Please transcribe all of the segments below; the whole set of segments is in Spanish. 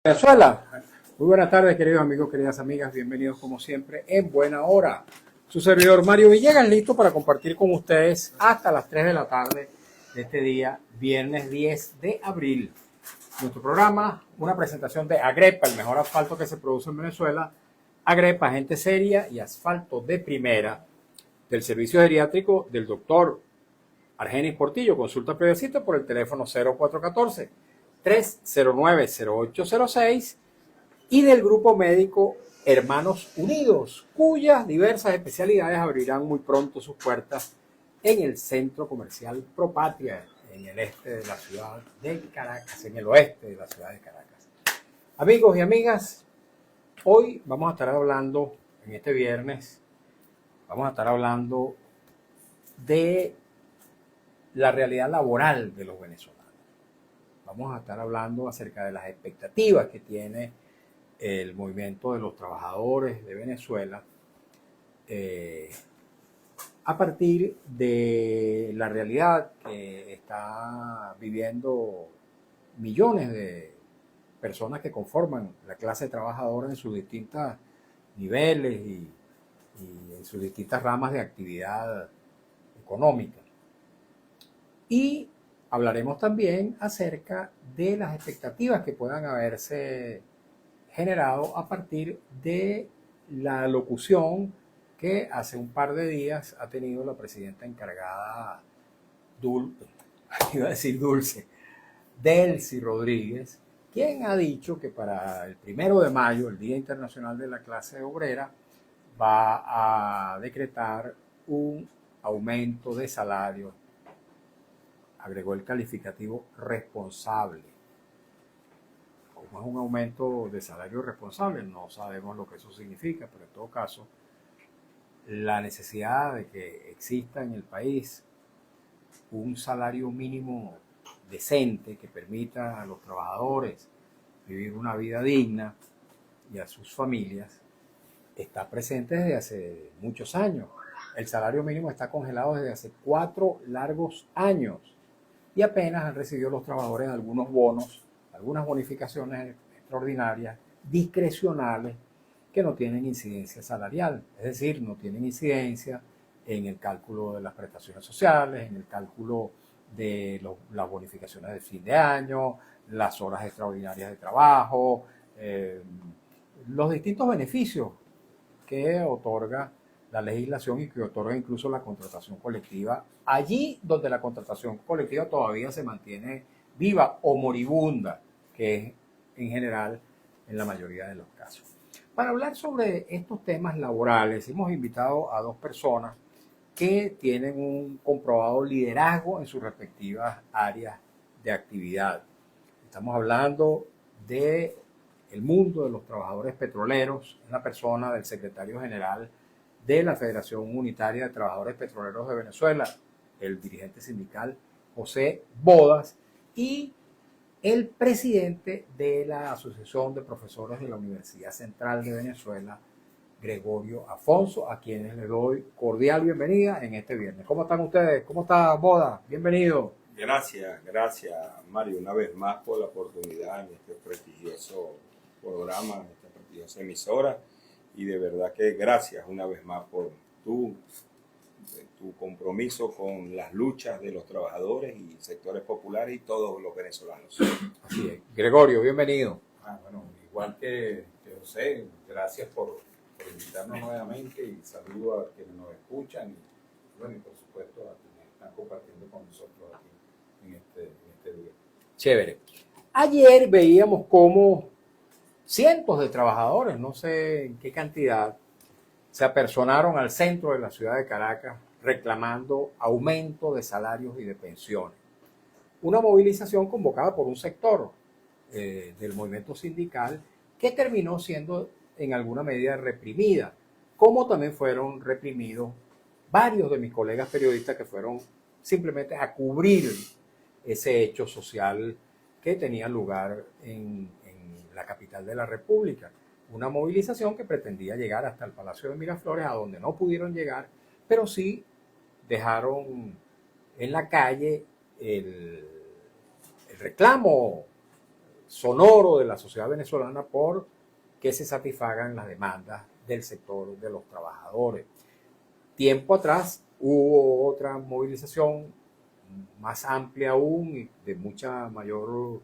Venezuela. Muy buenas tardes, queridos amigos, queridas amigas. Bienvenidos como siempre en Buena Hora. Su servidor Mario Villegas, listo para compartir con ustedes hasta las 3 de la tarde de este día, viernes 10 de abril. Nuestro programa, una presentación de Agrepa, el mejor asfalto que se produce en Venezuela. Agrepa, gente seria y asfalto de primera, del servicio geriátrico del doctor Argenis Portillo. Consulta previa cita por el teléfono 0414-309-0806 y del grupo médico Hermanos Unidos, cuyas diversas especialidades abrirán muy pronto sus puertas en el centro comercial Propatria, en el este de la ciudad de Caracas, en el oeste de la ciudad de Caracas. Amigos y amigas, hoy vamos a estar hablando, en este viernes, vamos a estar hablando de la realidad laboral de los venezolanos. Vamos a estar hablando acerca de las expectativas que tiene el movimiento de los trabajadores de Venezuela a partir de la realidad que está viviendo millones de personas que conforman la clase trabajadora en sus distintos niveles y en sus distintas ramas de actividad económica. Y hablaremos también acerca de las expectativas que puedan haberse generado a partir de la locución que hace un par de días ha tenido la presidenta encargada, Dulce, Delcy Rodríguez, quien ha dicho que para el 1 de mayo, el Día Internacional de la Clase Obrera, va a decretar un aumento de salario. Agregó el calificativo responsable. Como es un aumento de salario responsable, no sabemos lo que eso significa, pero en todo caso, la necesidad de que exista en el país un salario mínimo decente que permita a los trabajadores vivir una vida digna y a sus familias está presente desde hace muchos años. El salario mínimo está congelado desde hace 4 largos años. Y apenas han recibido los trabajadores algunos bonos, algunas bonificaciones extraordinarias, discrecionales, que no tienen incidencia salarial, es decir, no tienen incidencia en el cálculo de las prestaciones sociales, en el cálculo de las bonificaciones de fin de año, las horas extraordinarias de trabajo, los distintos beneficios que otorga la legislación y que otorga incluso la contratación colectiva, allí donde la contratación colectiva todavía se mantiene viva o moribunda, que es en general en la mayoría de los casos. Para hablar sobre estos temas laborales, hemos invitado a 2 personas que tienen un comprobado liderazgo en sus respectivas áreas de actividad. Estamos hablando de el mundo de los trabajadores petroleros, en la persona del secretario general de la Federación Unitaria de Trabajadores Petroleros de Venezuela, el dirigente sindical José Bodas, y el presidente de la Asociación de Profesores de la Universidad Central de Venezuela, Gregorio Afonso, a quienes les doy cordial bienvenida en este viernes. ¿Cómo están ustedes? ¿Cómo está Bodas? Bienvenido. Gracias, Mario, una vez más por la oportunidad en este prestigioso programa, en esta prestigiosa emisora. Y de verdad que gracias una vez más por tu compromiso con las luchas de los trabajadores y sectores populares y todos los venezolanos. Así es. Gregorio, bienvenido. Bueno, igual que José, gracias por invitarnos nuevamente y saludo a quienes nos escuchan y, bueno, y por supuesto a quienes están compartiendo con nosotros aquí en este día. Chévere. Ayer veíamos cómo cientos de trabajadores, no sé en qué cantidad, se apersonaron al centro de la ciudad de Caracas reclamando aumento de salarios y de pensiones. Una movilización convocada por un sector del movimiento sindical que terminó siendo en alguna medida reprimida, como también fueron reprimidos varios de mis colegas periodistas que fueron simplemente a cubrir ese hecho social que tenía lugar en la capital de la República. Una movilización que pretendía llegar hasta el Palacio de Miraflores, a donde no pudieron llegar, pero sí dejaron en la calle el reclamo sonoro de la sociedad venezolana por que se satisfagan las demandas del sector de los trabajadores. Tiempo atrás hubo otra movilización más amplia aún y de mucha mayor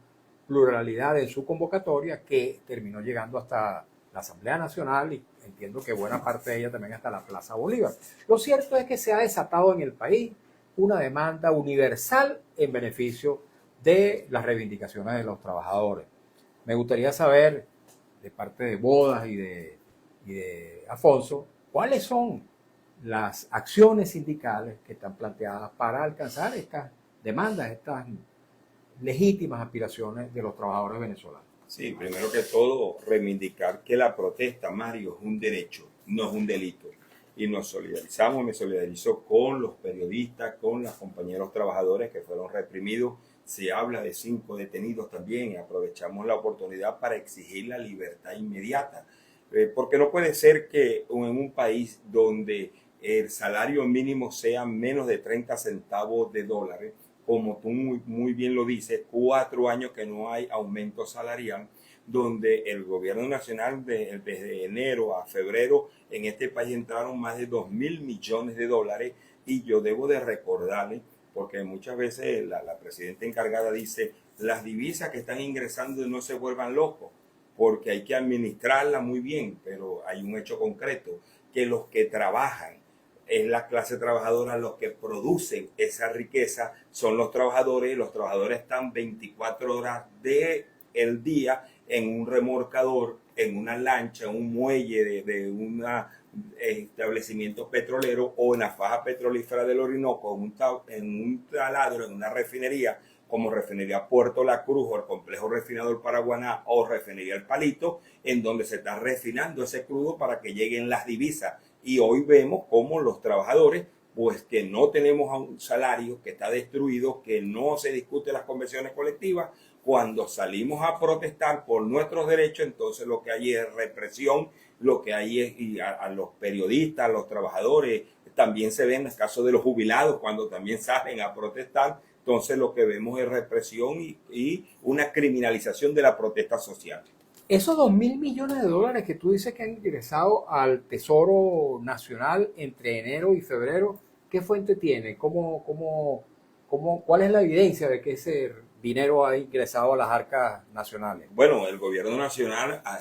pluralidad en su convocatoria que terminó llegando hasta la Asamblea Nacional y entiendo que buena parte de ella también hasta la Plaza Bolívar. Lo cierto es que se ha desatado en el país una demanda universal en beneficio de las reivindicaciones de los trabajadores. Me gustaría saber, de parte de Bodas y de Afonso, cuáles son las acciones sindicales que están planteadas para alcanzar estas demandas, estas legítimas aspiraciones de los trabajadores venezolanos. Sí, primero que todo, reivindicar que la protesta, Mario, es un derecho, no es un delito. Y nos solidarizamos, me solidarizo con los periodistas, con los compañeros trabajadores que fueron reprimidos. Se habla de 5 detenidos también y aprovechamos la oportunidad para exigir la libertad inmediata. Porque no puede ser que en un país donde el salario mínimo sea menos de 30 centavos de dólares, como tú muy bien lo dices, 4 años que no hay aumento salarial, donde el gobierno nacional desde enero a febrero en este país entraron más de 2.000 millones de dólares y yo debo de recordarle, porque muchas veces la presidenta encargada dice, las divisas que están ingresando no se vuelvan locos, porque hay que administrarla muy bien, pero hay un hecho concreto, que los que trabajan, es la clase trabajadora, los que producen esa riqueza son los trabajadores, y los trabajadores están 24 horas del día en un remolcador, en una lancha, en un muelle de un establecimiento petrolero o en la faja petrolífera del Orinoco, en un taladro, en una refinería, como refinería Puerto La Cruz o el complejo refinador Paraguaná o refinería El Palito, en donde se está refinando ese crudo para que lleguen las divisas. Y hoy vemos cómo los trabajadores, pues que no tenemos un salario, que está destruido, que no se discute las convenciones colectivas, cuando salimos a protestar por nuestros derechos, entonces lo que hay es represión, lo que hay es, y a los periodistas, a los trabajadores, también se ve en el caso de los jubilados, cuando también salen a protestar, entonces lo que vemos es represión y una criminalización de la protesta social. Esos 2.000 millones de dólares que tú dices que han ingresado al Tesoro Nacional entre enero y febrero, ¿qué fuente tiene? ¿Cuál es la evidencia de que ese dinero ha ingresado a las arcas nacionales? Bueno, el gobierno nacional a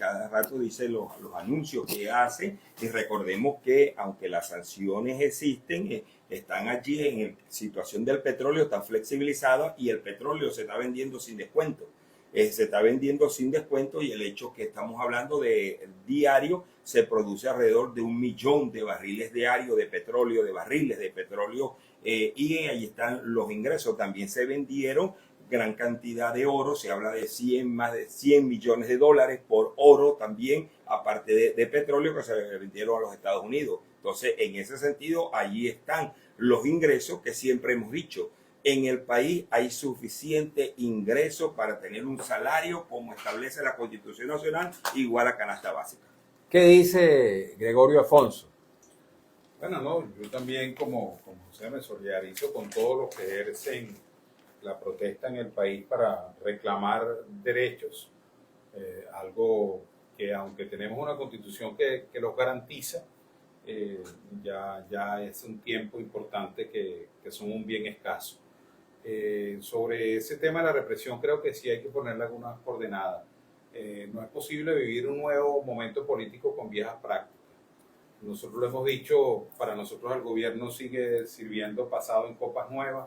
cada rato dice los anuncios que hace y recordemos que aunque las sanciones existen, están allí en la situación del petróleo, están flexibilizadas y el petróleo se está vendiendo sin descuento. Se está vendiendo sin descuento y el hecho que estamos hablando de diario se produce alrededor de 1 millón de barriles diarios de petróleo, de barriles de petróleo y ahí están los ingresos. También se vendieron gran cantidad de oro, se habla de más de 100 millones de dólares por oro también, aparte de petróleo que se vendieron a los Estados Unidos. Entonces, en ese sentido, allí están los ingresos que siempre hemos dicho. En el país hay suficiente ingreso para tener un salario como establece la Constitución Nacional igual a canasta básica. ¿Qué dice Gregorio Afonso? Bueno, no, yo también como José me solidarizo con todos los que ejercen la protesta en el país para reclamar derechos, algo que aunque tenemos una constitución que los garantiza, ya es un tiempo importante que son un bien escaso. Sobre ese tema de la represión creo que sí hay que ponerle algunas coordenadas. No es posible vivir un nuevo momento político con viejas prácticas. Nosotros lo hemos dicho, para nosotros el gobierno sigue sirviendo pasado en copas nuevas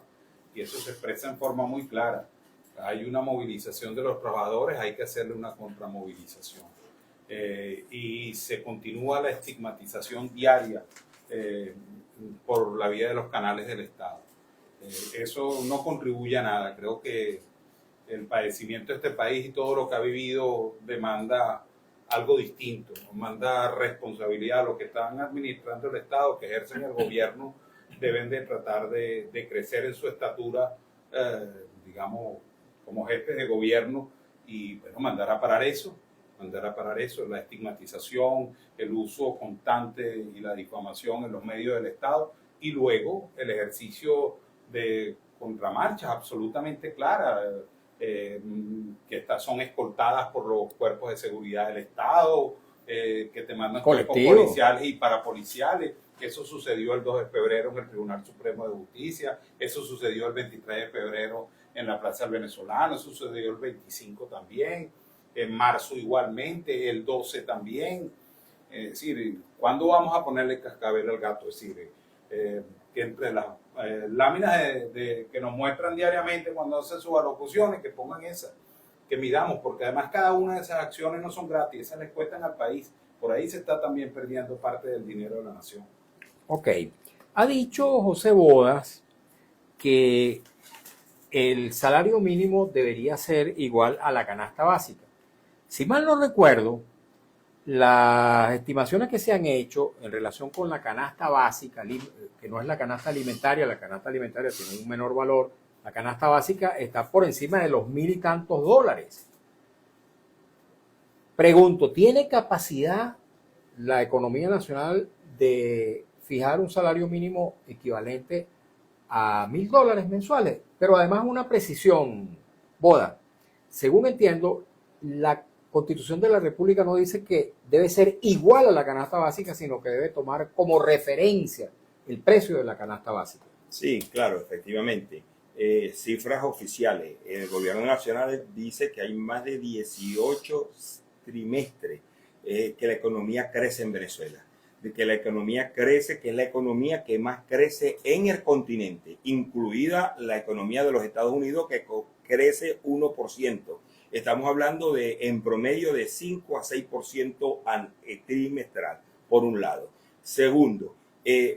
y eso se expresa en forma muy clara. Hay una movilización de los trabajadores, hay que hacerle una contramovilización. Y se continúa la estigmatización diaria por la vía de los canales del Estado. Eso no contribuye a nada. Creo que el padecimiento de este país y todo lo que ha vivido demanda algo distinto, manda responsabilidad a los que están administrando el Estado, que ejercen el gobierno, deben de tratar de crecer en su estatura, digamos, como jefes de gobierno y bueno, mandar a parar eso, la estigmatización, el uso constante y la difamación en los medios del Estado y luego el ejercicio de contramarchas absolutamente claras. que son escoltadas por los cuerpos de seguridad del Estado, que te mandan cuerpos policiales y parapoliciales. Eso sucedió el 2 de febrero en el Tribunal Supremo de Justicia, eso sucedió el 23 de febrero en la Plaza del Venezolano, eso sucedió el 25 también, en marzo igualmente, el 12 también. Es decir, ¿cuándo vamos a ponerle cascabel al gato? Es decir, que entre las láminas que nos muestran diariamente cuando hacen sus alocuciones, que pongan esas, que midamos, porque además cada una de esas acciones no son gratis, esas les cuestan al país. Por ahí se está también perdiendo parte del dinero de la nación. Ok. Ha dicho José Bodas que el salario mínimo debería ser igual a la canasta básica. Si mal no recuerdo, las estimaciones que se han hecho en relación con la canasta básica, que no es la canasta alimentaria tiene un menor valor, la canasta básica está por encima de los 1.000 y tantos dólares. Pregunto, ¿tiene capacidad la economía nacional de fijar un salario mínimo equivalente a 1.000 dólares mensuales? Pero además una precisión, Boda. Según entiendo, la Constitución de la República no dice que debe ser igual a la canasta básica, sino que debe tomar como referencia el precio de la canasta básica. Sí, claro, efectivamente. Cifras oficiales. El gobierno nacional dice que hay más de 18 trimestres que la economía crece en Venezuela. De que la economía crece, que es la economía que más crece en el continente, incluida la economía de los Estados Unidos, que crece 1%. Estamos hablando de en promedio de 5 a 6% trimestral, por un lado. Segundo,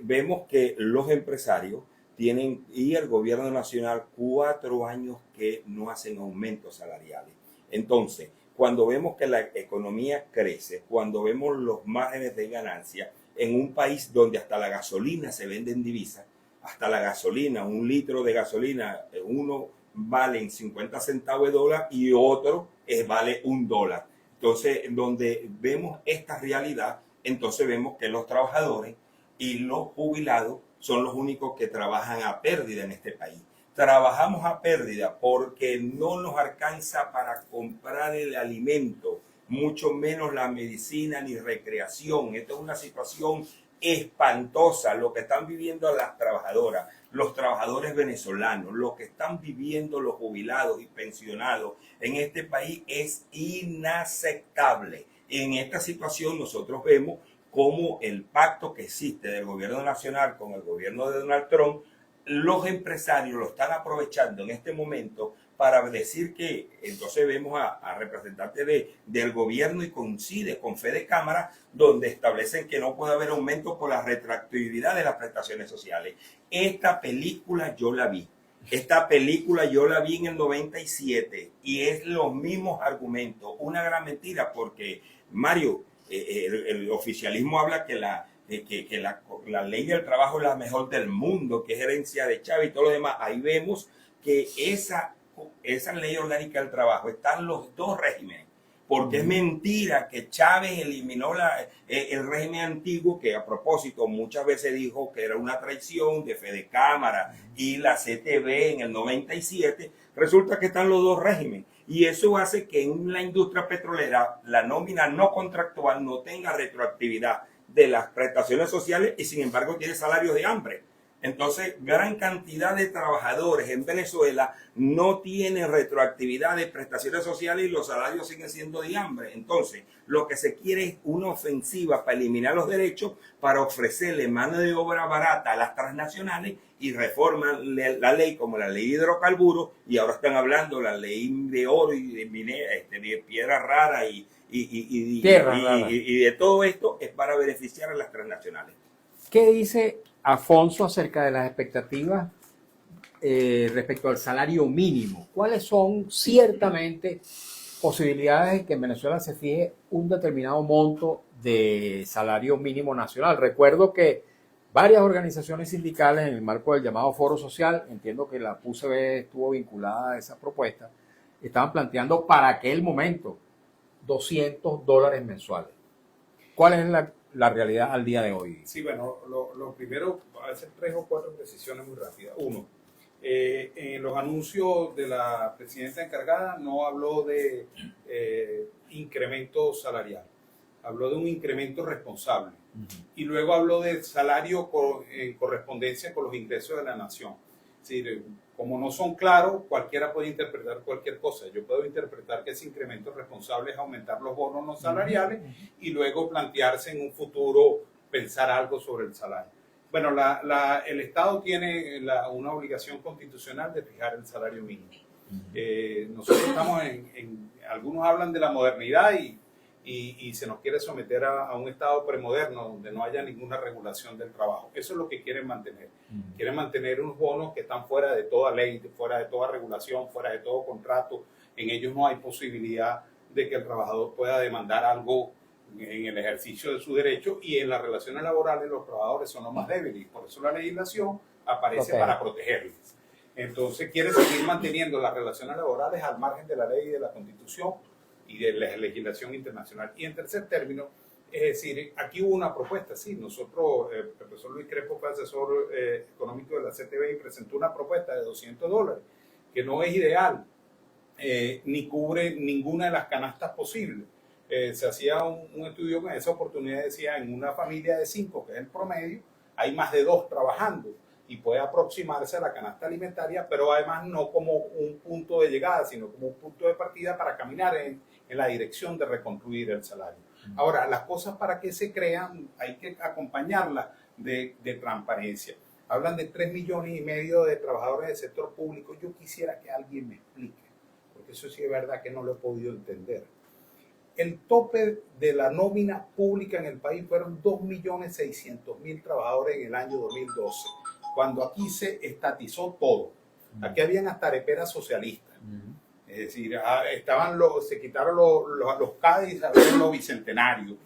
vemos que los empresarios tienen, y el gobierno nacional, 4 años que no hacen aumentos salariales. Entonces, cuando vemos que la economía crece, cuando vemos los márgenes de ganancia en un país donde hasta la gasolina se vende en divisas, hasta la gasolina, un litro de gasolina, uno vale en 50 centavos de dólar y otro vale $1. Entonces, donde vemos esta realidad, entonces vemos que los trabajadores y los jubilados son los únicos que trabajan a pérdida en este país. Trabajamos a pérdida porque no nos alcanza para comprar el alimento, mucho menos la medicina ni recreación. Esta es una situación espantosa lo que están viviendo las trabajadoras, los trabajadores venezolanos, lo que están viviendo los jubilados y pensionados en este país es inaceptable. En esta situación nosotros vemos cómo el pacto que existe del gobierno nacional con el gobierno de Donald Trump, los empresarios lo están aprovechando en este momento para decir que, entonces vemos a representantes del gobierno y coincide con Fede Cámara, donde establecen que no puede haber aumento por la retroactividad de las prestaciones sociales. Esta película yo la vi. En el 97 y es los mismos argumentos. Una gran mentira porque, Mario, el oficialismo habla que la ley del trabajo es la mejor del mundo, que es herencia de Chávez y todo lo demás. Ahí vemos que esa ley orgánica del trabajo están los dos regímenes, porque es mentira que Chávez eliminó el régimen antiguo, que a propósito muchas veces dijo que era una traición de Fede Cámara y la CTV en el 97. Resulta que están los dos regímenes y eso hace que en la industria petrolera la nómina no contractual no tenga retroactividad de las prestaciones sociales y sin embargo tiene salarios de hambre. Entonces, gran cantidad de trabajadores en Venezuela no tienen retroactividad de prestaciones sociales y los salarios siguen siendo de hambre. Entonces, lo que se quiere es una ofensiva para eliminar los derechos, para ofrecerle mano de obra barata a las transnacionales y reforman la ley como la ley de hidrocarburos y ahora están hablando la ley de oro y de piedra rara y de todo esto es para beneficiar a las transnacionales. ¿Qué dice Afonso acerca de las expectativas respecto al salario mínimo? ¿Cuáles son ciertamente posibilidades de que en Venezuela se fije un determinado monto de salario mínimo nacional? Recuerdo que varias organizaciones sindicales en el marco del llamado Foro Social, entiendo que la PUCB estuvo vinculada a esa propuesta, estaban planteando para aquel momento $200 mensuales. ¿Cuál es la realidad al día de hoy? Sí, bueno, lo primero, a hacer 3 o 4 precisiones muy rápidas. Uno, En los anuncios de la presidenta encargada no habló de incremento salarial, habló de un incremento responsable y luego habló del salario en correspondencia con los ingresos de la nación. Es decir, como no son claros, cualquiera puede interpretar cualquier cosa. Yo puedo interpretar que ese incremento responsable es aumentar los bonos no salariales y luego plantearse en un futuro pensar algo sobre el salario. Bueno, el Estado tiene una obligación constitucional de fijar el salario mínimo. Nosotros estamos algunos hablan de la modernidad y se nos quiere someter a un Estado premoderno donde no haya ninguna regulación del trabajo. Eso es lo que quieren mantener. Quieren mantener unos bonos que están fuera de toda ley, fuera de toda regulación, fuera de todo contrato. En ellos no hay posibilidad de que el trabajador pueda demandar algo en el ejercicio de su derecho, y en las relaciones laborales los trabajadores son los más débiles y por eso la legislación aparece para protegerles. Entonces quiere seguir manteniendo las relaciones laborales al margen de la ley y de la Constitución y de la legislación internacional. Y en tercer término, es decir, aquí hubo una propuesta, sí, nosotros, el profesor Luis Crespo fue asesor económico de la CTV y presentó una propuesta de $200, que no es ideal, ni cubre ninguna de las canastas posibles. Se hacía un estudio con esa oportunidad, decía, en una familia de 5, que es el promedio, hay más de 2 trabajando y puede aproximarse a la canasta alimentaria, pero además no como un punto de llegada, sino como un punto de partida para caminar en la dirección de reconstruir el salario. Ahora, las cosas para que se crean hay que acompañarlas de transparencia. Hablan de 3,5 millones de trabajadores del sector público. Yo quisiera que alguien me explique, porque eso sí es verdad que no lo he podido entender. El tope de la nómina pública en el país fueron 2,600,000 trabajadores en el año 2012, cuando aquí se estatizó todo. Aquí habían hasta areperas socialistas. Es decir, se quitaron los CADIs, los bicentenarios.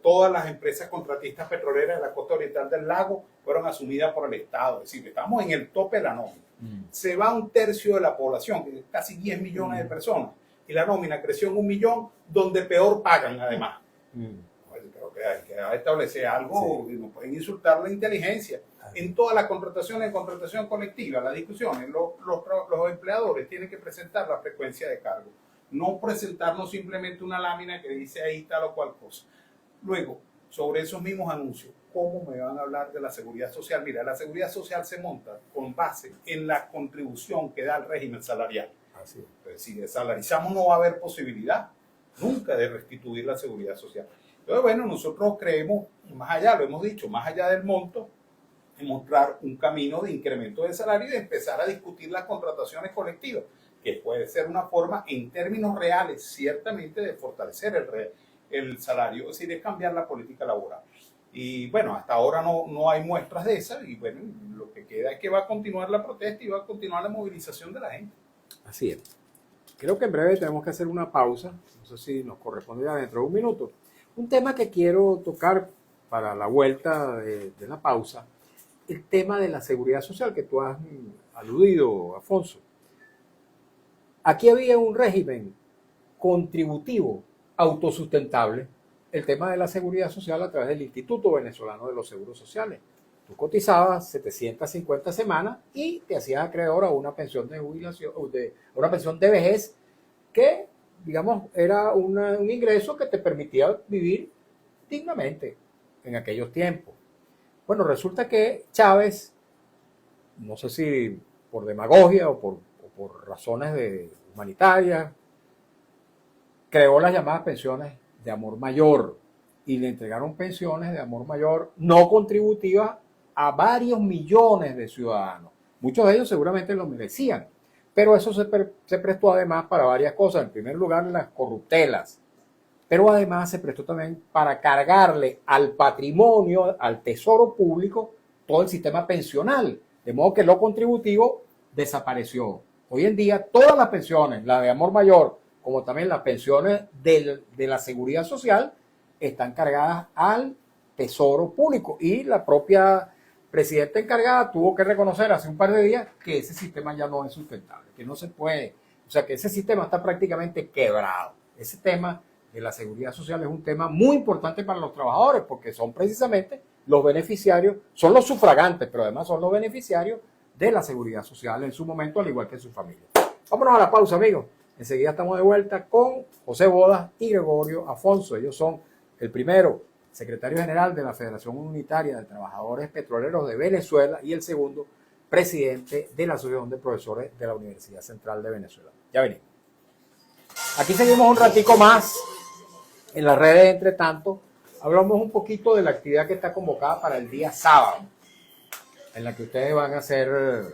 Todas las empresas contratistas petroleras de la costa oriental del lago fueron asumidas por el Estado. Es decir, estamos en el tope de la nómina. Se va 1/3 de la población, que es casi 10 millones de personas, y la nómina creció en 1 millón, donde peor pagan además. Creo que hay que establecer algo, sí. No pueden insultar la inteligencia. En todas las contrataciones, en contratación colectiva, las discusiones, los empleadores tienen que presentar la frecuencia de cargo, no presentarnos simplemente una lámina que dice ahí tal o cual cosa. Luego, sobre esos mismos anuncios, ¿cómo me van a hablar de la seguridad social? Mira, la seguridad social se monta con base en la contribución que da el régimen salarial. Así es. Entonces, si desalarizamos no va a haber posibilidad nunca de restituir la seguridad social. Entonces, bueno, nosotros creemos, más allá, lo hemos dicho, más allá del monto, en mostrar un camino de incremento del salario y de empezar a discutir las contrataciones colectivas, que puede ser una forma, en términos reales, ciertamente, de fortalecer el salario, es decir, de cambiar la política laboral. Y bueno, hasta ahora no hay muestras de esas, y bueno, lo que queda es que va a continuar la protesta y va a continuar la movilización de la gente. Así es. Creo que en breve tenemos que hacer una pausa, no sé si nos corresponderá dentro de un minuto. Un tema que quiero tocar para la vuelta de la pausa, el tema de la seguridad social que tú has aludido, Afonso. Aquí había un régimen contributivo autosustentable, el tema de la seguridad social a través del Instituto Venezolano de los Seguros Sociales. Tú cotizabas 750 semanas y te hacías acreedor a una pensión de jubilación, una pensión de vejez que, digamos, era un ingreso que te permitía vivir dignamente en aquellos tiempos. Bueno, resulta que Chávez, no sé si por demagogia o por razones humanitarias, creó las llamadas pensiones de amor mayor y le entregaron pensiones de amor mayor no contributivas a varios millones de ciudadanos. Muchos de ellos seguramente lo merecían, pero eso se prestó además para varias cosas. En primer lugar, las corruptelas, pero además se prestó también para cargarle al patrimonio, al tesoro público, todo el sistema pensional, de modo que lo contributivo desapareció. Hoy en día todas las pensiones, la de amor mayor, como también las pensiones de la seguridad social, están cargadas al tesoro público, y la propia presidenta encargada tuvo que reconocer hace un par de días que ese sistema ya no es sustentable, que no se puede, o sea que ese sistema está prácticamente quebrado. Ese tema de la seguridad social es un tema muy importante para los trabajadores, porque son precisamente los beneficiarios, son los sufragantes, pero además son los beneficiarios de la Seguridad Social en su momento, al igual que su familia. Vámonos a la pausa, amigos. Enseguida estamos de vuelta con José Bodas y Gregorio Afonso. Ellos son el primero, secretario general de la Federación Unitaria de Trabajadores Petroleros de Venezuela, y el segundo, presidente de la Asociación de Profesores de la Universidad Central de Venezuela. Ya venimos. Aquí seguimos un ratico más en las redes. Entre tanto, hablamos un poquito de la actividad que está convocada para el día sábado, en la que ustedes van a ser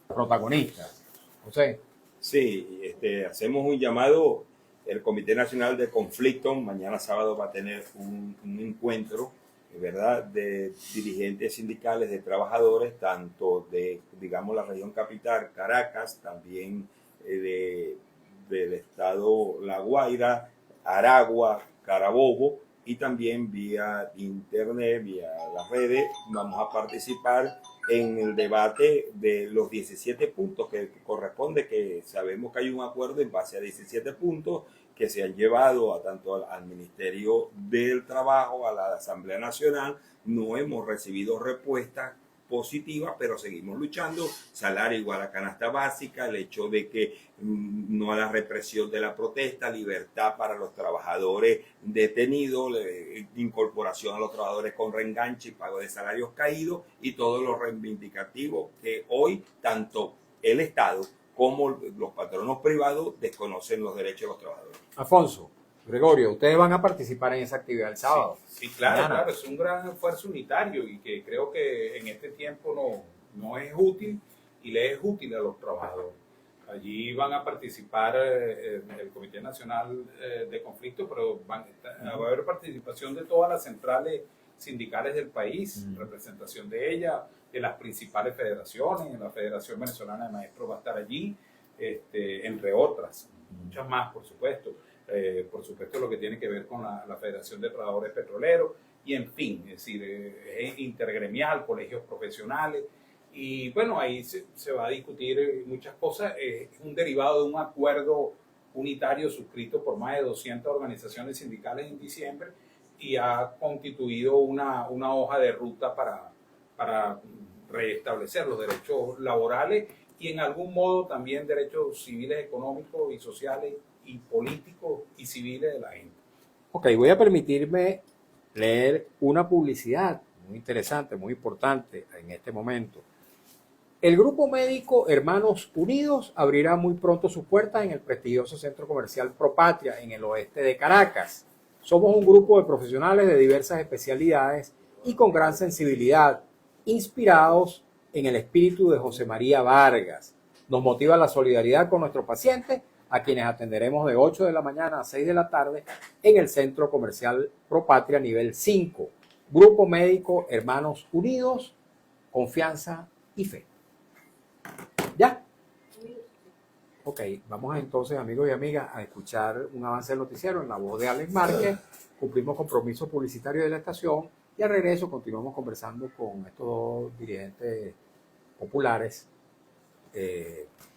protagonistas. José. Sí, hacemos un llamado. El Comité Nacional de Conflicto mañana sábado va a tener un encuentro, ¿verdad?, de dirigentes sindicales, de trabajadores, tanto de, digamos, la región capital, Caracas, también del estado La Guaira, Aragua, Carabobo, y también vía internet, vía las redes, vamos a participar en el debate de los 17 puntos que corresponde, que sabemos que hay un acuerdo en base a 17 puntos que se han llevado tanto al Ministerio del Trabajo, a la Asamblea Nacional. No hemos recibido respuestas positivas, pero seguimos luchando. Salario igual a canasta básica, el hecho de que no a la represión de la protesta, libertad para los trabajadores detenidos, incorporación a los trabajadores con reenganche y pago de salarios caídos, y todo lo reivindicativo que hoy tanto el Estado como los patronos privados desconocen los derechos de los trabajadores. Afonso, Gregorio, ustedes van a participar en esa actividad el sábado. Sí, claro, claro, es un gran esfuerzo unitario y que creo que en este tiempo no es útil y le es útil a los trabajadores. Allí van a participar el Comité Nacional de Conflicto, pero va a haber participación de todas las centrales sindicales del país, representación de ellas, de las principales federaciones. La Federación Venezolana de Maestros va a estar allí, entre otras, muchas más, por supuesto. Por supuesto, lo que tiene que ver con la Federación de Trabajadores Petroleros, y en fin, es decir, es intergremial, colegios profesionales, y bueno, ahí se va a discutir muchas cosas. Es un derivado de un acuerdo unitario suscrito por más de 200 organizaciones sindicales en diciembre, y ha constituido una hoja de ruta para restablecer los derechos laborales y en algún modo también derechos civiles, económicos y sociales y políticos y civiles de la gente. Ok, voy a permitirme leer una publicidad muy interesante, muy importante en este momento. El grupo médico Hermanos Unidos abrirá muy pronto sus puertas en el prestigioso centro comercial Propatria, en el oeste de Caracas. Somos un grupo de profesionales de diversas especialidades y con gran sensibilidad, inspirados en el espíritu de José María Vargas. Nos motiva la solidaridad con nuestros pacientes, a quienes atenderemos de 8 de la mañana a 6 de la tarde en el centro comercial Propatria nivel 5. Grupo médico Hermanos Unidos, confianza y fe. ¿Ya? Ok, vamos entonces, amigos y amigas, a escuchar un avance del noticiero en la voz de Alex Márquez. Cumplimos compromiso publicitario de la estación y al regreso continuamos conversando con estos dos dirigentes populares,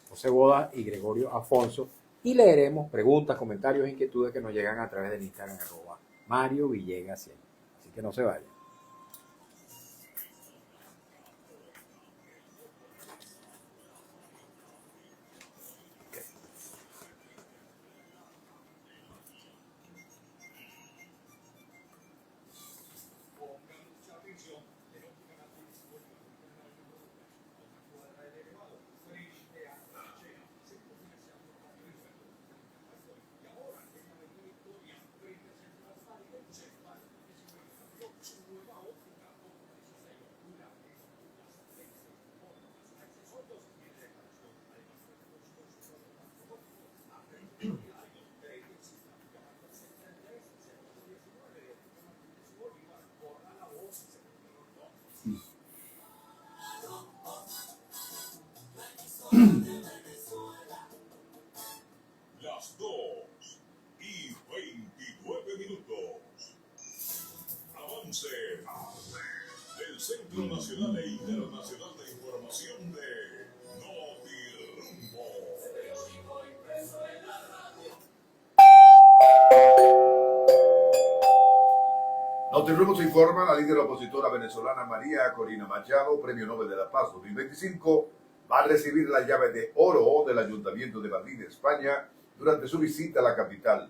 José Bodas y Gregorio Afonso, y leeremos preguntas, comentarios, inquietudes que nos llegan a través del Instagram @MarioVillegas100. Así que no se vayan. Las 2:29. Avance del Centro Nacional e Internacional de Información de Notirumbo. Notirumbo se informa. La líder opositora venezolana María Corina Machado, Premio Nobel de la Paz 2025, va a recibir la llave de oro del Ayuntamiento de Madrid, España, durante su visita a la capital.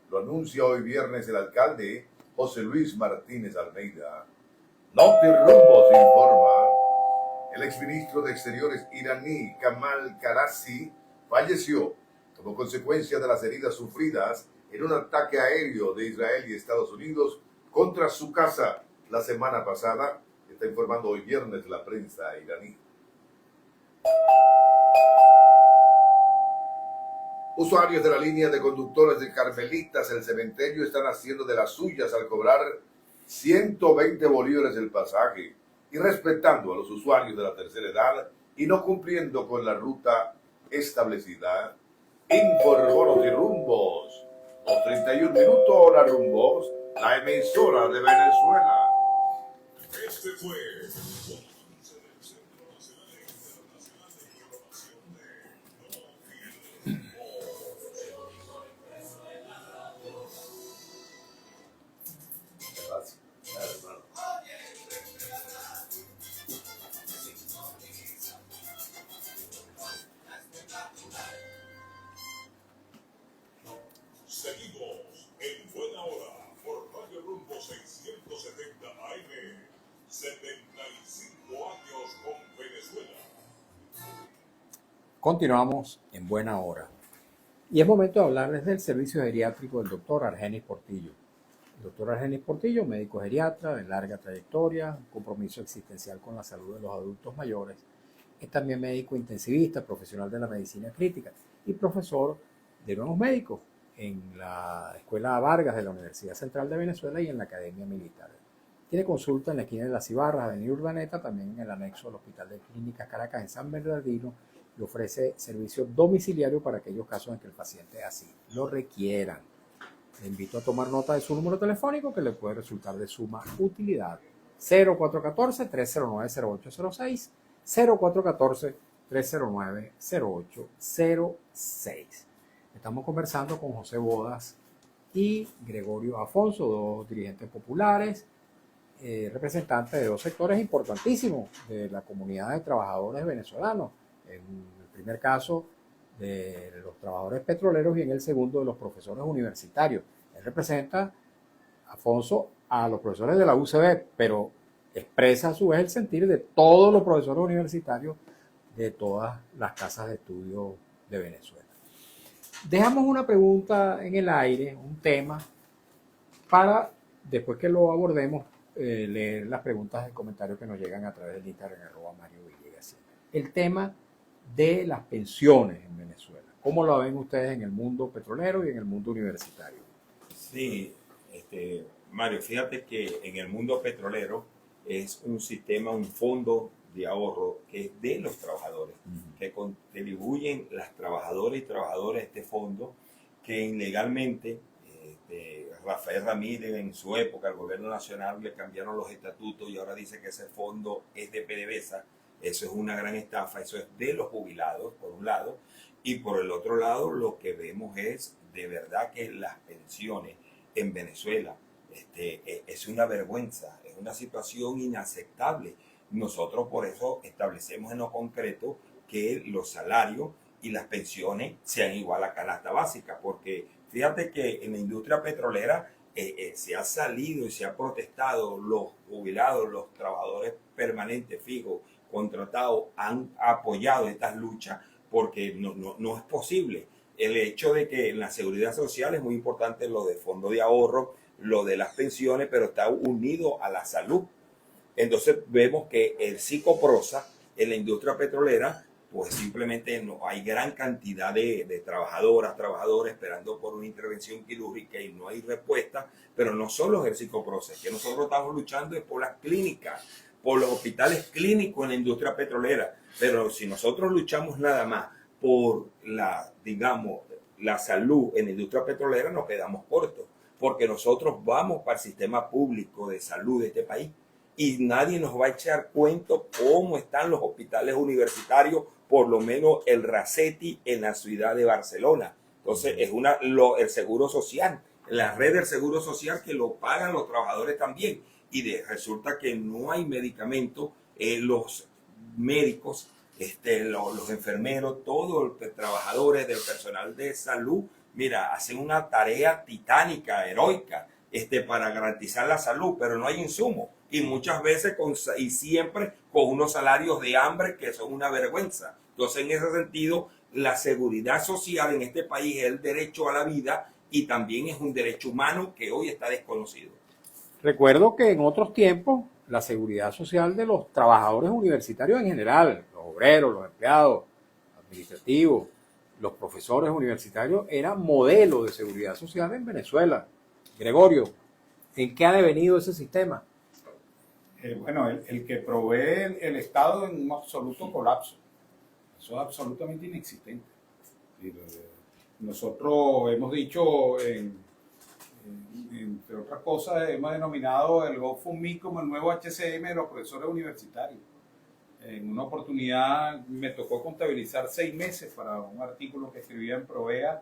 Lo anuncia hoy viernes el alcalde José Luis Martínez Almeida. Notirrumbos informa. El exministro de Exteriores iraní Kamal Karazi falleció como consecuencia de las heridas sufridas en un ataque aéreo de Israel y Estados Unidos contra su casa la semana pasada, está informando hoy viernes la prensa iraní. Usuarios de la línea de conductores de Carmelitas, el cementerio, están haciendo de las suyas al cobrar 120 bolívares el pasaje, y respetando a los usuarios de la tercera edad y no cumpliendo con la ruta establecida. Informó Notirumbos. Los 31 minutos, hora Rumbos, la emisora de Venezuela. Este fue el avance del Centro Nacional e Internacional de Información de Seguimos en Buena Hora por Radio Rumbo 670 AM. 75 años con Venezuela. Continuamos en Buena Hora. Y es momento de hablarles del servicio geriátrico del doctor Argenis Portillo. El doctor Argenis Portillo, médico geriatra de larga trayectoria, un compromiso existencial con la salud de los adultos mayores, es también médico intensivista, profesional de la medicina crítica y profesor de nuevos médicos en la Escuela Vargas de la Universidad Central de Venezuela y en la Academia Militar. Tiene consulta en la esquina de Las Ibarras, Avenida Urdaneta, también en el anexo del Hospital de Clínicas Caracas en San Bernardino, y ofrece servicio domiciliario para aquellos casos en que el paciente así lo requieran. Le invito a tomar nota de su número telefónico que le puede resultar de suma utilidad. 0414-309-0806, 0414-309-0806. Estamos conversando con José Bodas y Gregorio Afonso, dos dirigentes populares, representantes de dos sectores importantísimos de la comunidad de trabajadores venezolanos. En el primer caso, de los trabajadores petroleros, y en el segundo, de los profesores universitarios. Él representa, Afonso, a los profesores de la UCB, pero expresa a su vez el sentir de todos los profesores universitarios de todas las casas de estudio de Venezuela. Dejamos una pregunta en el aire, un tema, para, después que lo abordemos, leer las preguntas y comentarios que nos llegan a través del Instagram, @MarioVillegas. El tema de las pensiones en Venezuela. ¿Cómo lo ven ustedes en el mundo petrolero y en el mundo universitario? Sí, Mario, fíjate que en el mundo petrolero es un sistema, un fondo de ahorro que es de los trabajadores, que contribuyen las trabajadoras y trabajadores de este fondo, que ilegalmente Rafael Ramírez en su época, el gobierno nacional, le cambiaron los estatutos y ahora dice que ese fondo es de PDVSA. Eso es una gran estafa, eso es de los jubilados, por un lado, y por el otro lado lo que vemos es de verdad que las pensiones en Venezuela es una vergüenza, es una situación inaceptable. Nosotros por eso establecemos en lo concreto que los salarios y las pensiones sean igual a canasta básica, porque fíjate que en la industria petrolera se ha salido y se ha protestado, los jubilados, los trabajadores permanentes fijos, contratados, han apoyado estas luchas porque no es posible. El hecho de que en la seguridad social es muy importante lo de fondo de ahorro, lo de las pensiones, pero está unido a la salud. Entonces vemos que el psicoprosa en la industria petrolera, pues simplemente no hay gran cantidad de trabajadoras, trabajadores esperando por una intervención quirúrgica y no hay respuesta, pero no solo es el psicoprosa, es que nosotros estamos luchando es por las clínicas, por los hospitales clínicos en la industria petrolera, pero si nosotros luchamos nada más por la salud en la industria petrolera, nos quedamos cortos, porque nosotros vamos para el sistema público de salud de este país y nadie nos va a echar cuento cómo están los hospitales universitarios, por lo menos el RACETI en la ciudad de Barcelona. Entonces es el seguro social, la red del seguro social que lo pagan los trabajadores también. Y resulta que no hay medicamentos, los médicos los enfermeros, todos los trabajadores del personal de salud, mira, hacen una tarea titánica, heroica, para garantizar la salud, pero no hay insumo. Y muchas veces y siempre con unos salarios de hambre que son una vergüenza. Entonces, en ese sentido, la seguridad social en este país es el derecho a la vida y también es un derecho humano que hoy está desconocido. Recuerdo que en otros tiempos la seguridad social de los trabajadores universitarios en general, los obreros, los empleados administrativos, los profesores universitarios, era modelo de seguridad social en Venezuela. Gregorio, ¿en qué ha devenido ese sistema? Bueno, el que provee el Estado en un absoluto colapso. Eso es absolutamente inexistente. Nosotros hemos dicho, entre otras cosas, hemos denominado el GoFundMe como el nuevo HCM de los profesores universitarios. En una oportunidad me tocó contabilizar 6 meses para un artículo que escribía en Provea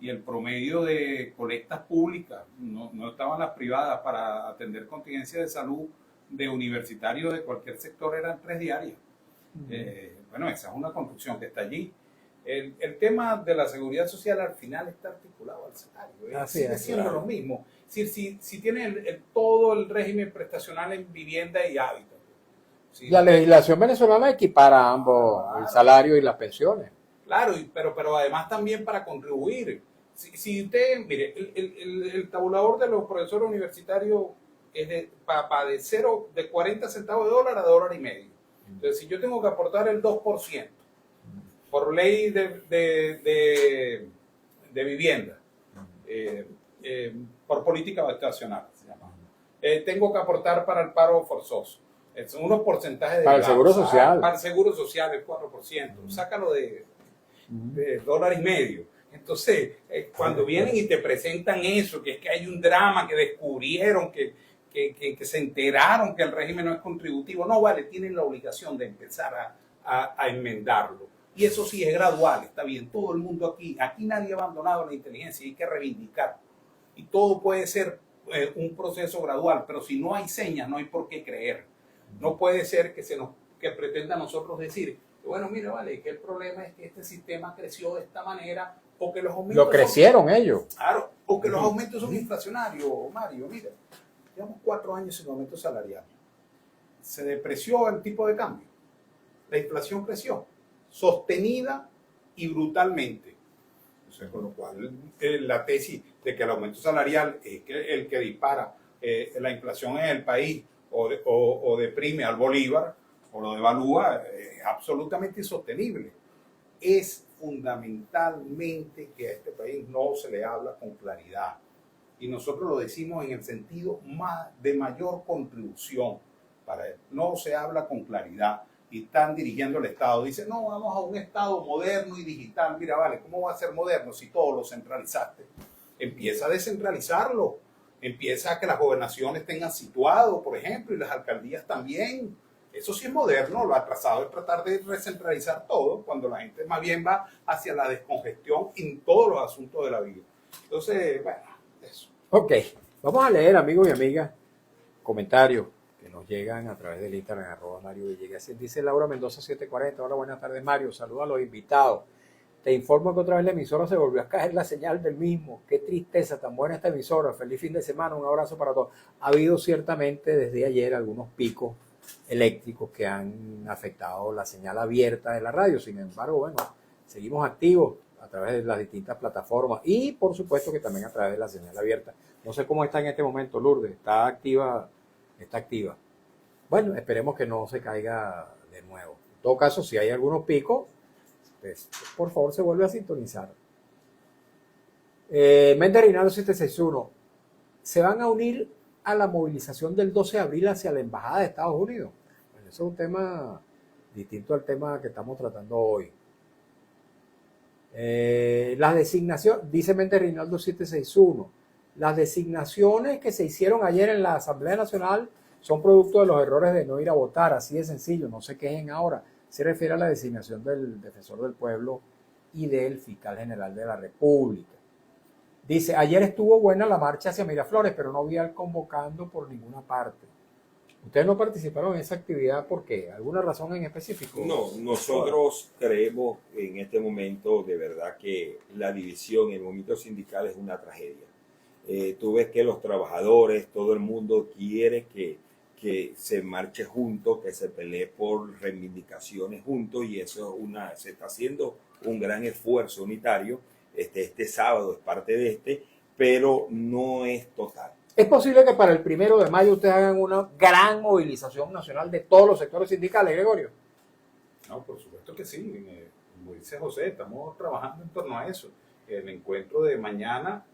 y el promedio de colectas públicas, no estaban las privadas, para atender contingencias de salud de universitarios de cualquier sector eran 3 diarias. Bueno, esa es una construcción que está allí. El tema de la seguridad social al final está articulado al salario. Sigue siendo lo mismo. Si tiene todo el régimen prestacional en vivienda y hábitat. ¿Sí? La legislación venezolana equipara ambos, el salario y las pensiones. Claro, pero además también para contribuir. Si usted, mire, el tabulador de los profesores universitarios es de 40 centavos de dólar a $1.50. Entonces, si yo tengo que aportar el 2% por ley de vivienda, por política habitacional, se llama, tengo que aportar para el paro forzoso. Son unos porcentajes de para el seguro social. Para el seguro social, el 4%. Sácalo de $1.50. Entonces, cuando vienen y te presentan eso, que es que hay un drama, que descubrieron, que se enteraron que el régimen no es contributivo, no vale, tienen la obligación de empezar a enmendarlo. Y eso sí es gradual, está bien, todo el mundo aquí nadie ha abandonado la inteligencia, hay que reivindicar. Y todo puede ser un proceso gradual, pero si no hay señas, no hay por qué creer. No puede ser que pretenda nosotros decir, bueno, mira, vale, que el problema es que este sistema creció de esta manera, o que los aumentos lo crecieron ellos. Claro, o que los aumentos son inflacionarios, Mario, mira. Llevamos 4 años sin aumento salarial. Se depreció el tipo de cambio. La inflación creció, sostenida y brutalmente. O sea, con lo cual, la tesis de que el aumento salarial es el que dispara la inflación en el país o deprime al bolívar o lo devalúa, es absolutamente insostenible. Es fundamentalmente que a este país no se le habla con claridad. Y nosotros lo decimos en el sentido de mayor contribución para él. No se habla con claridad y están dirigiendo el Estado. Dicen, no, vamos a un Estado moderno y digital. Mira, vale, ¿cómo va a ser moderno si todo lo centralizaste? Empieza a descentralizarlo. Empieza a que las gobernaciones tengan situado, por ejemplo, y las alcaldías también. Eso sí es moderno. Lo atrasado es tratar de recentralizar todo cuando la gente más bien va hacia la descongestión en todos los asuntos de la vida. Entonces, bueno, eso. Ok, vamos a leer, amigos y amigas, comentarios que nos llegan a través del Instagram, @Mario Villegas. Dice Laura Mendoza 740, hola, buenas tardes, Mario, saludos a los invitados. Te informo que otra vez la emisora se volvió a caer la señal del mismo. Qué tristeza, tan buena esta emisora. Feliz fin de semana, un abrazo para todos. Ha habido ciertamente desde ayer algunos picos eléctricos que han afectado la señal abierta de la radio. Sin embargo, bueno, seguimos activos a través de las distintas plataformas y por supuesto que también a través de la señal abierta. No sé cómo está en este momento, Lourdes. ¿Está activa? Está activa. Bueno, esperemos que no se caiga de nuevo. En todo caso, si hay algunos picos, pues, por favor se vuelve a sintonizar. Méndez Reinaldo 761. ¿Se van a unir a la movilización del 12 de abril hacia la Embajada de Estados Unidos? Bueno, eso es un tema distinto al tema que estamos tratando hoy. Las designaciones, dice Méndez Reinaldo 761, las designaciones que se hicieron ayer en la Asamblea Nacional son producto de los errores de no ir a votar, así de sencillo, no se quejen ahora. Se refiere a la designación del defensor del pueblo y del fiscal general de la República. Dice, ayer estuvo buena la marcha hacia Miraflores, pero no vi al convocando por ninguna parte. ¿Ustedes no participaron en esa actividad por qué? ¿Alguna razón en específico? No, nosotros creemos en este momento de verdad que la división en el movimiento sindical es una tragedia. Tú ves que los trabajadores, todo el mundo quiere que se marche juntos, que se pelee por reivindicaciones juntos y eso es se está haciendo un gran esfuerzo unitario. Este sábado es parte de pero no es total. ¿Es posible que para el 1 de mayo ustedes hagan una gran movilización nacional de todos los sectores sindicales, Gregorio? No, por supuesto que sí. Como dice José, estamos trabajando en torno a eso. El encuentro de mañana,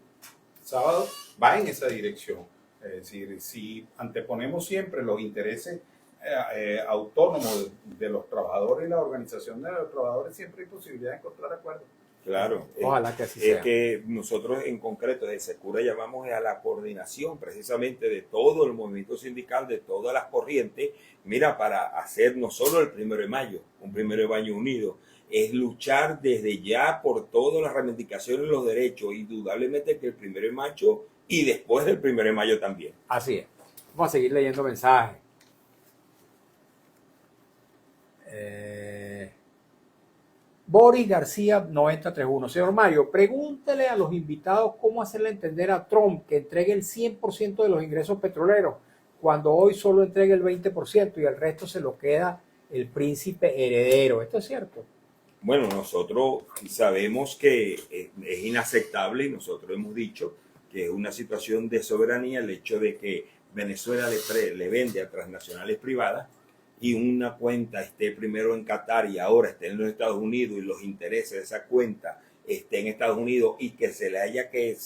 sábado, va en esa dirección. Es decir, si anteponemos siempre los intereses autónomos de los trabajadores y la organización de los trabajadores, siempre hay posibilidad de encontrar acuerdos. Claro, Ojalá que así es sea. que nosotros en concreto de Secura llamamos a la coordinación precisamente de todo el movimiento sindical, de todas las corrientes, mira, para hacer no solo el 1 de mayo, un 1 de mayo unido, es luchar desde ya por todas las reivindicaciones y los derechos, indudablemente que el 1 de mayo y después del 1 de mayo también. Así es. Vamos a seguir leyendo mensajes. Boris García 9031. Señor Mario, pregúntele a los invitados cómo hacerle entender a Trump que entregue el 100% de los ingresos petroleros, cuando hoy solo entrega el 20% y el resto se lo queda el príncipe heredero. ¿Esto es cierto? Bueno, nosotros sabemos que es inaceptable y nosotros hemos dicho que es una situación de soberanía el hecho de que Venezuela le vende a transnacionales privadas y una cuenta esté primero en Qatar y ahora esté en los Estados Unidos y los intereses de esa cuenta esté en Estados Unidos y que se le haya que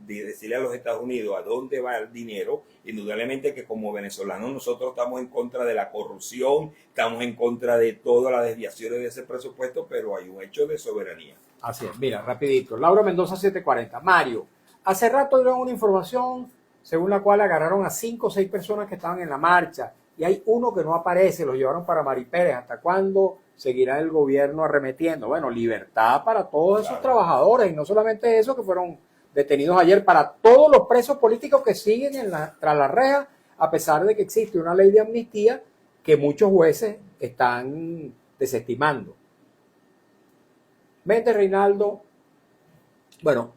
decirle a los Estados Unidos a dónde va el dinero, indudablemente que como venezolanos nosotros estamos en contra de la corrupción, estamos en contra de todas las desviaciones de ese presupuesto, pero hay un hecho de soberanía. Así es, mira, rapidito. Laura Mendoza 740. Mario, hace rato dieron una información según la cual agarraron a 5 o 6 personas que estaban en la marcha y hay uno que no aparece, los llevaron para Mari Pérez. ¿Hasta cuándo seguirá el gobierno arremetiendo? Bueno, libertad para todos esos trabajadores y no solamente esos que fueron detenidos ayer, para todos los presos políticos que siguen tras la reja, a pesar de que existe una ley de amnistía que muchos jueces están desestimando. Vente, Reinaldo. Bueno,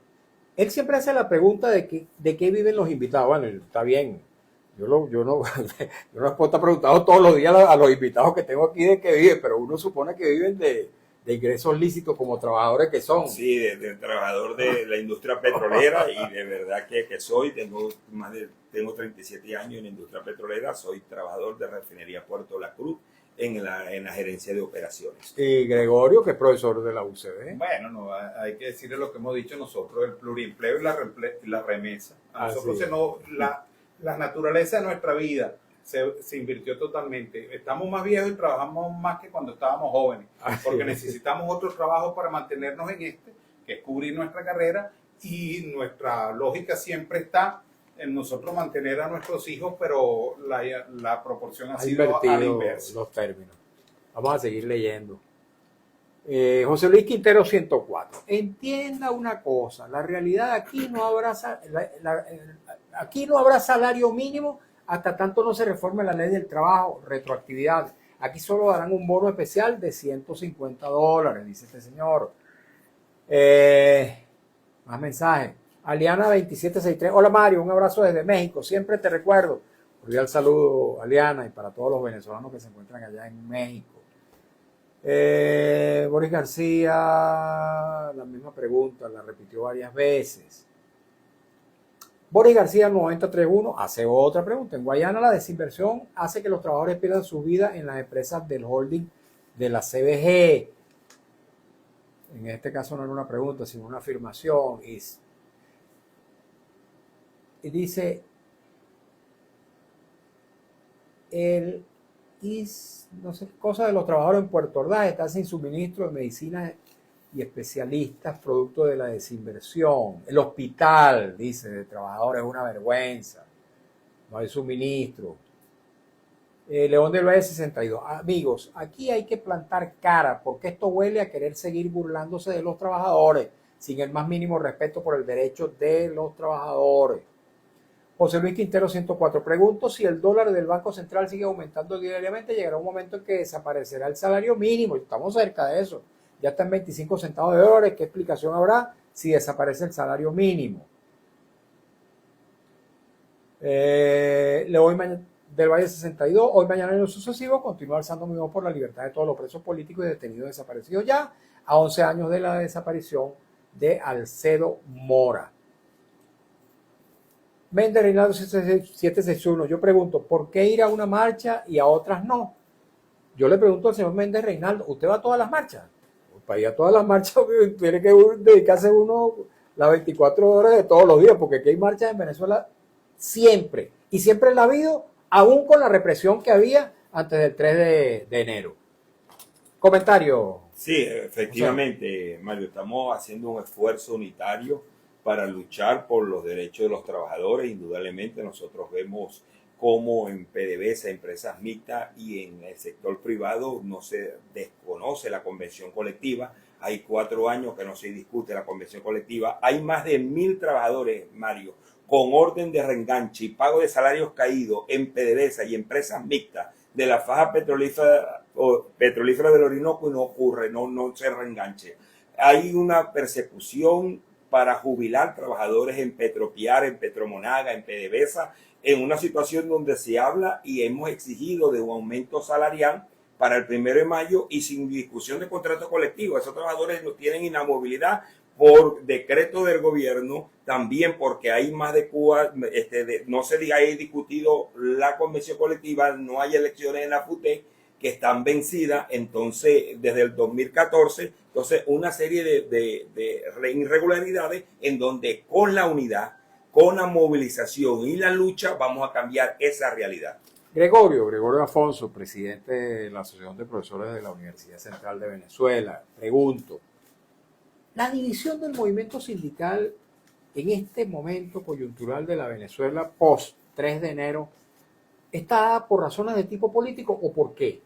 él siempre hace la pregunta de qué viven los invitados. Bueno, está bien. Yo no les puedo estar preguntando todos los días a los invitados que tengo aquí de qué viven, pero uno supone que viven de ingresos lícitos como trabajadores que son. Sí, de trabajador de la industria petrolera y de verdad que soy, tengo 37 años en la industria petrolera, soy trabajador de Refinería Puerto La Cruz en la gerencia de operaciones. Y Gregorio, que es profesor de la UCB. Bueno, no, hay que decirle lo que hemos dicho nosotros, el pluriempleo y la remesa. A nosotros la naturaleza de nuestra vida se invirtió totalmente. Estamos más viejos y trabajamos más que cuando estábamos jóvenes, porque necesitamos otro trabajo para mantenernos en que es cubrir nuestra carrera, y nuestra lógica siempre está en nosotros mantener a nuestros hijos, pero la proporción ha sido a la inversa. Los términos. Vamos a seguir leyendo. José Luis Quintero 104. Entienda una cosa, la realidad aquí no habrá salario mínimo hasta tanto no se reforme la ley del trabajo, retroactividad. Aquí solo darán un bono especial de $150, dice este señor. Más mensajes. Aliana 2763. Hola Mario, un abrazo desde México. Siempre te recuerdo. Cordial saludo, Aliana, y para todos los venezolanos que se encuentran allá en México. Boris García, la misma pregunta, la repitió varias veces. Boris García 9031 hace otra pregunta. En Guayana la desinversión hace que los trabajadores pierdan su vida en las empresas del holding de la CBG. En este caso no era una pregunta, sino una afirmación. Y dice, no sé qué cosa de los trabajadores en Puerto Ordaz está sin suministro de medicinas y especialistas producto de la desinversión. El hospital, dice, de trabajadores es una vergüenza. No hay suministro. León del Valle 62. Amigos, aquí hay que plantar cara porque esto huele a querer seguir burlándose de los trabajadores sin el más mínimo respeto por el derecho de los trabajadores. José Luis Quintero 104. Pregunto si el dólar del Banco Central sigue aumentando diariamente, llegará un momento en que desaparecerá el salario mínimo. Estamos cerca de eso. Ya está en 25 centavos de dólares. ¿Qué explicación habrá si desaparece el salario mínimo? Del Valle 62. Hoy, mañana y en lo sucesivo continúa alzando mi voz por la libertad de todos los presos políticos y detenidos desaparecidos ya a 11 años de la desaparición de Alcedo Mora. Méndez Reinaldo 761. Yo pregunto, ¿por qué ir a una marcha y a otras no? Yo le pregunto al señor Méndez Reinaldo, ¿usted va a todas las marchas? Pues para ir a todas las marchas tiene que dedicarse uno las 24 horas de todos los días, porque aquí hay marchas en Venezuela siempre. Y siempre la ha habido, aún con la represión que había antes del 3 de enero. Comentario. Sí, efectivamente, Mario, estamos haciendo un esfuerzo unitario para luchar por los derechos de los trabajadores. Indudablemente nosotros vemos cómo en PDVSA, empresas mixtas y en el sector privado no se desconoce la convención colectiva. Hay 4 años que no se discute la convención colectiva. Hay más de 1.000 trabajadores, Mario, con orden de reenganche y pago de salarios caídos en PDVSA y empresas mixtas de la faja petrolífera del Orinoco y no ocurre, no se reenganche. Hay una persecución para jubilar trabajadores en Petropiar, en Petromonaga, en PDVSA, en una situación donde se habla y hemos exigido de un aumento salarial para el 1 de mayo y sin discusión de contrato colectivo. Esos trabajadores no tienen inamovilidad por decreto del gobierno, también porque hay más de Cuba, no se haya discutido la convención colectiva, no hay elecciones en la FUTE que están vencidas, entonces desde el 2014, entonces una serie de irregularidades en donde con la unidad, con la movilización y la lucha vamos a cambiar esa realidad. Gregorio Afonso, presidente de la Asociación de Profesores de la Universidad Central de Venezuela. Pregunto, la división del movimiento sindical en este momento coyuntural de la Venezuela post 3 de enero, ¿está por razones de tipo político o por qué?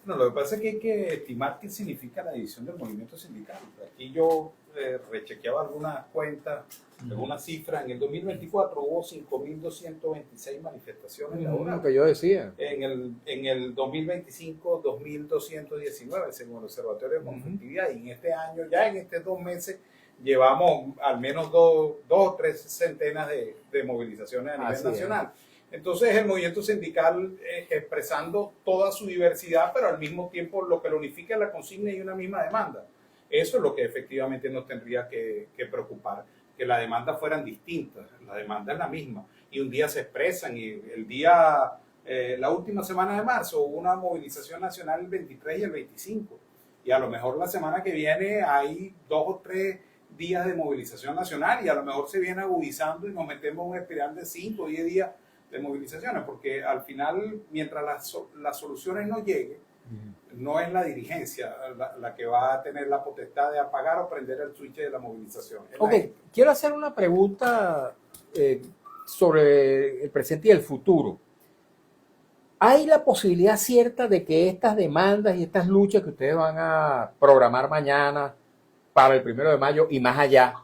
Bueno, lo que pasa es que hay que estimar qué significa la división del movimiento sindical. Aquí yo rechequeaba algunas cuentas, algunas cifras. En el 2024 hubo 5.226 manifestaciones laborales. Lo que yo decía. En el 2025, 2.219, según el Observatorio de Conflictividad. Y en este año, ya en estos 2 meses, llevamos al menos 2 o 3 centenas de movilizaciones a nivel nacional. Entonces el movimiento sindical expresando toda su diversidad, pero al mismo tiempo lo que lo unifica es la consigna y una misma demanda. Eso es lo que efectivamente nos tendría que preocupar, que las demandas fueran distintas, la demanda es la misma, y un día se expresan, y el día, la última semana de marzo hubo una movilización nacional el 23 y el 25, y a lo mejor la semana que viene hay 2 o 3 días de movilización nacional, y a lo mejor se viene agudizando y nos metemos en un espiral de 5 o 10 días de movilizaciones, porque al final, mientras las soluciones no lleguen, no es la dirigencia la que va a tener la potestad de apagar o prender el switch de la movilización. Ok, quiero hacer una pregunta sobre el presente y el futuro. ¿Hay la posibilidad cierta de que estas demandas y estas luchas que ustedes van a programar mañana para el 1 de mayo y más allá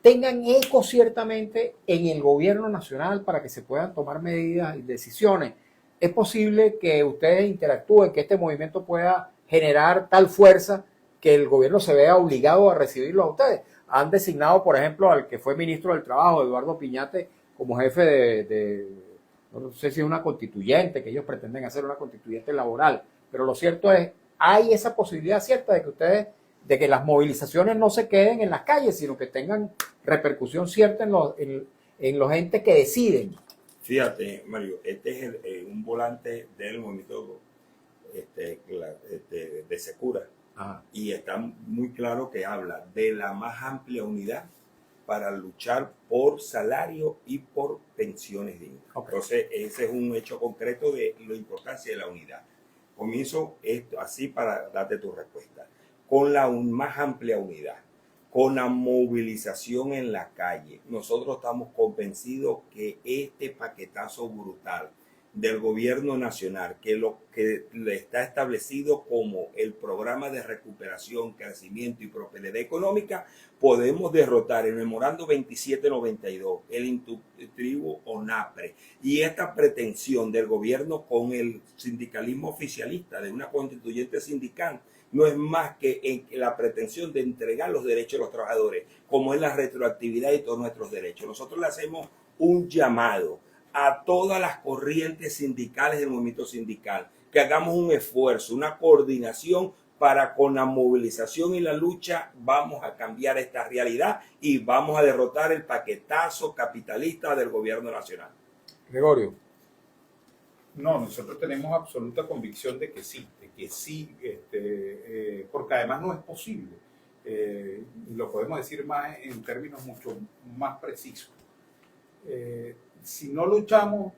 tengan eco ciertamente en el gobierno nacional para que se puedan tomar medidas y decisiones? ¿Es posible que ustedes interactúen, que este movimiento pueda generar tal fuerza que el gobierno se vea obligado a recibirlo a ustedes? Han designado, por ejemplo, al que fue ministro del Trabajo, Eduardo Piñate, como jefe no sé si es una constituyente, que ellos pretenden hacer una constituyente laboral, pero lo cierto es, hay esa posibilidad cierta de que las movilizaciones no se queden en las calles, sino que tengan repercusión cierta en los entes que deciden. Fíjate, Mario, este es un volante del movimiento de Secura. Ajá. Y está muy claro que habla de la más amplia unidad para luchar por salario y por pensiones dignas. Okay. Entonces, ese es un hecho concreto de la importancia de la unidad. Comienzo esto así para darte tu respuesta. Con la más amplia unidad, con la movilización en la calle, nosotros estamos convencidos que este paquetazo brutal del gobierno nacional, que lo que le está establecido como el programa de recuperación, crecimiento y prosperidad económica, podemos derrotar el memorando 2792, el institutivo ONAPRE y esta pretensión del gobierno con el sindicalismo oficialista de una constituyente sindical. No es más que en la pretensión de entregar los derechos de los trabajadores, como es la retroactividad de todos nuestros derechos. Nosotros le hacemos un llamado a todas las corrientes sindicales del movimiento sindical, que hagamos un esfuerzo, una coordinación para con la movilización y la lucha vamos a cambiar esta realidad y vamos a derrotar el paquetazo capitalista del gobierno nacional. Gregorio. No, nosotros tenemos absoluta convicción de que sí, porque además no es posible, y lo podemos decir más en términos mucho más precisos. Si luchamos,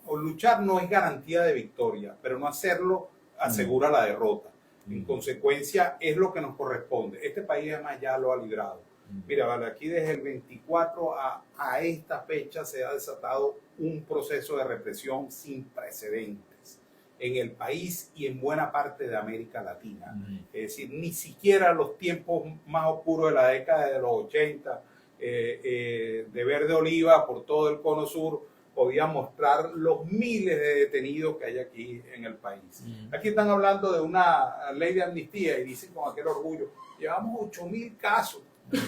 o luchar no es garantía de victoria, pero no hacerlo asegura la derrota. En consecuencia, es lo que nos corresponde. Este país además ya lo ha librado. Mira, vale, aquí desde el 24 a esta fecha se ha desatado un proceso de represión sin precedentes en el país y en buena parte de América Latina. Es decir, ni siquiera los tiempos más oscuros de la década de los 80, de verde oliva por todo el cono sur, podía mostrar los miles de detenidos que hay aquí en el país. Aquí están hablando de una ley de amnistía y dicen con aquel orgullo, llevamos 8.000 casos.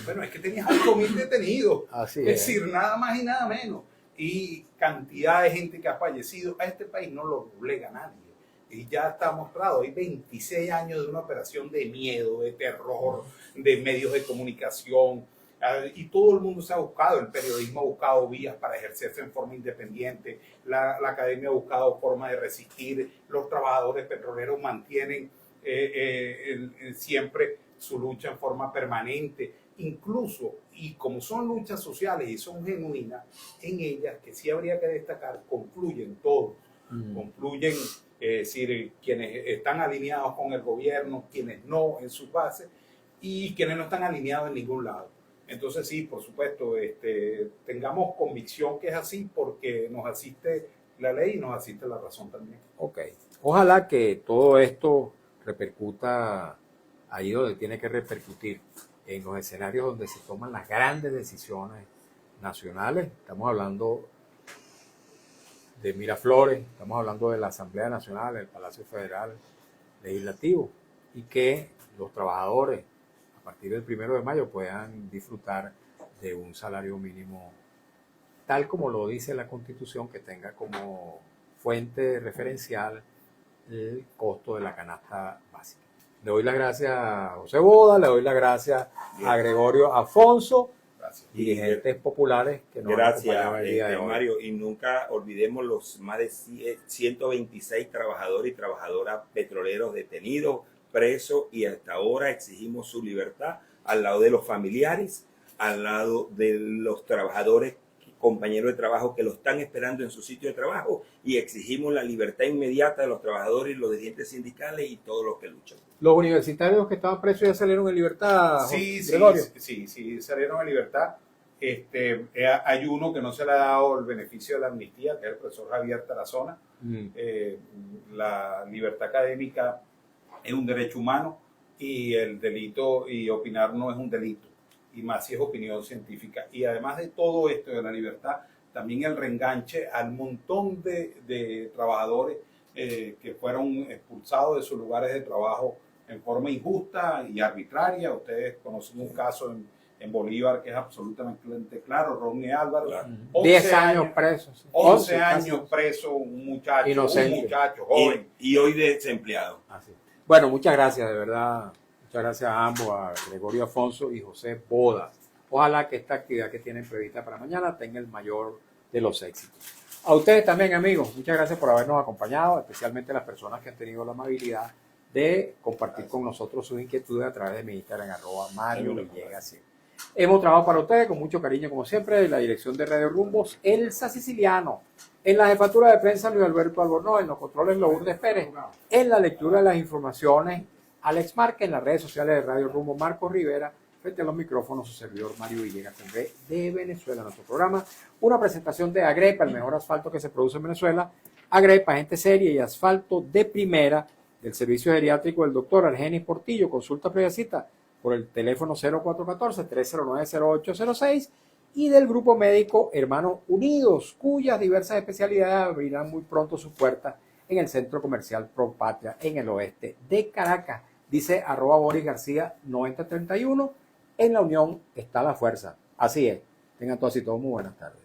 Bueno, es que tenías 8.000 detenidos. Así es decir, nada más y nada menos. Y cantidad de gente que ha fallecido. A este país no lo doblega nadie. Y ya está mostrado. Hay 26 años de una operación de miedo, de terror, de medios de comunicación. Y todo el mundo se ha buscado. El periodismo ha buscado vías para ejercerse en forma independiente. La academia ha buscado formas de resistir. Los trabajadores petroleros mantienen siempre su lucha en forma permanente. Incluso, y como son luchas sociales y son genuinas, en ellas, que sí habría que destacar, concluyen todos. Concluyen, es decir, quienes están alineados con el gobierno, quienes no en sus bases, y quienes no están alineados en ningún lado. Entonces sí, por supuesto, tengamos convicción que es así porque nos asiste la ley y nos asiste la razón también. Ok. Ojalá que todo esto repercuta ahí donde tiene que repercutir, en los escenarios donde se toman las grandes decisiones nacionales. Estamos hablando de Miraflores, estamos hablando de la Asamblea Nacional, el Palacio Federal Legislativo, y que los trabajadores a partir del 1 de mayo puedan disfrutar de un salario mínimo tal como lo dice la Constitución, que tenga como fuente referencial el costo de la canasta básica. Le doy las gracias a José Boda, le doy las gracias a Gregorio Afonso, Gracias. dirigentes populares que nos han acompañado el día de hoy. Mario, y nunca olvidemos los más de 126 trabajadores y trabajadoras petroleros detenidos, presos, y hasta ahora exigimos su libertad al lado de los familiares, al lado de los trabajadores, compañeros de trabajo que lo están esperando en su sitio de trabajo, y exigimos la libertad inmediata de los trabajadores y los dirigentes sindicales y todos los que luchan. Los universitarios que estaban presos ya salieron en libertad, Sí, Gregorio. sí, salieron en libertad. Hay uno que no se le ha dado el beneficio de la amnistía, que es el profesor Javier Tarazona. La libertad académica es un derecho humano y el delito y opinar no es un delito, y más si es opinión científica. Y además de todo esto de la libertad, también el reenganche al montón de trabajadores que fueron expulsados de sus lugares de trabajo en forma injusta y arbitraria. Ustedes conocen un caso en Bolívar que es absolutamente claro, Rodney Álvaro. Claro. 10 años presos. 11 años preso, un muchacho, Inocente. Joven. Y hoy desempleado. Así. Bueno, muchas gracias, de verdad. Muchas gracias a ambos, a Gregorio Afonso y José Boda. Ojalá que esta actividad que tienen prevista para mañana tenga el mayor de los éxitos. A ustedes también, amigos, muchas gracias por habernos acompañado, especialmente las personas que han tenido la amabilidad de compartir con nosotros sus inquietudes a través de mi Instagram, @MarioVillegas. Hemos trabajado para ustedes con mucho cariño, como siempre, en la dirección de Radio Rumbos, Elsa Siciliano, en la jefatura de prensa, Luis Alberto Albornoz, en los controles, Lourdes Pérez, en la lectura de las informaciones, Alex Márquez, en las redes sociales de Radio Rumbo, Marcos Rivera, Frente a los micrófonos, su servidor Mario Villegas con B de Venezuela. Nuestro programa, una presentación de Agrepa, el mejor asfalto que se produce en Venezuela. Agrepa, gente seria y asfalto de primera, del servicio geriátrico del doctor Argenis Portillo. Consulta previa cita por el teléfono 0414-309-0806 y del grupo médico Hermanos Unidos, cuyas diversas especialidades abrirán muy pronto sus puertas en el centro comercial Propatria en el oeste de Caracas. Dice @Boris García 9031. En la unión está la fuerza. Así es. Tengan todos y todos muy buenas tardes.